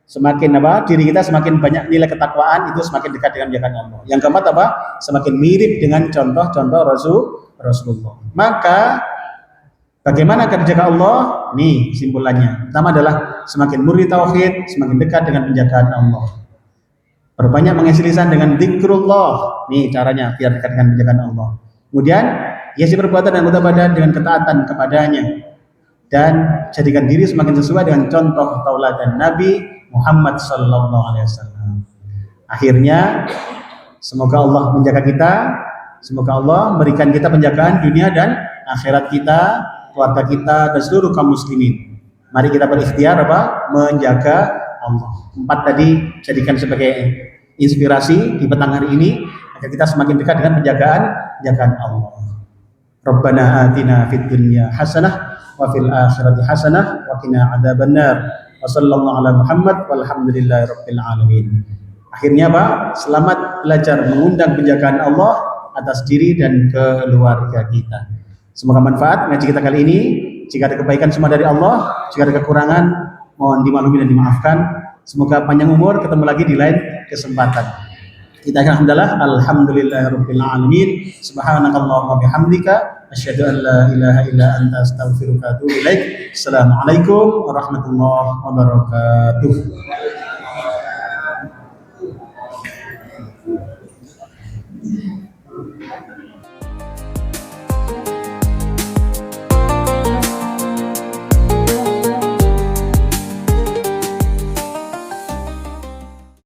Semakin diri kita semakin banyak nilai ketakwaan, itu semakin dekat dengan ajakan Allah. Yang keempat apa? Semakin mirip dengan contoh-contoh Rasulullah. Maka bagaimana kerja Allah? Nih kesimpulannya. Pertama adalah semakin murni tauhid, semakin dekat dengan penjagaan Allah. Berbanyak mengisi lisan dengan zikrullah. Nih caranya biar dekat dengan penjagaan Allah. Kemudian hiasi perbuatan dan anggota badan dengan ketaatan kepadanya. Dan jadikan diri semakin sesuai dengan contoh tauladan Nabi Muhammad sallallahu alaihi wasallam. Akhirnya semoga Allah menjaga kita, semoga Allah memberikan kita penjagaan dunia dan akhirat kita, keluarga kita dan seluruh kaum muslimin. Mari kita berikhtiar menjaga Allah. 4 tadi jadikan sebagai inspirasi di petang hari ini agar kita semakin dekat dengan penjagaan Allah. Rabbana atina fid dunya hasanah wa fil akhirati hasanah wa qina adzabannar. Wassallallahu ala Muhammad walhamdulillahi rabbil alamin. Akhirnya Pak, selamat belajar mengundang penjagaan Allah atas diri dan keluarga kita. Semoga manfaat ngaji kita kali ini. Jika ada kebaikan semua dari Allah, jika ada kekurangan mohon dimaklumi dan dimaafkan. Semoga panjang umur, ketemu lagi di lain kesempatan. Kita akan alhamdulillahirabbil alamin. Subhanakallahumma bihamdika asyhadu an la ilaha illa anta astaghfiruka wa atubu ilaik. Assalamualaikum warahmatullahi wabarakatuh.